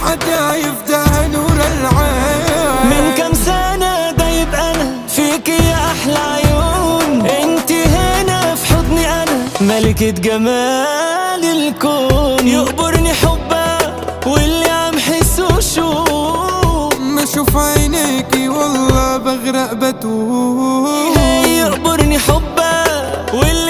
العجايب ده نور العين. من كم سنة دايب أنا فيك يا أحلى عيون، انت هنا في حضني أنا ملكة جمال الكون. يقبرني حبك واللي عم حسه شوق، ما اشوف عينيكي والله بغرق بتوه. يقبرني حبك واللي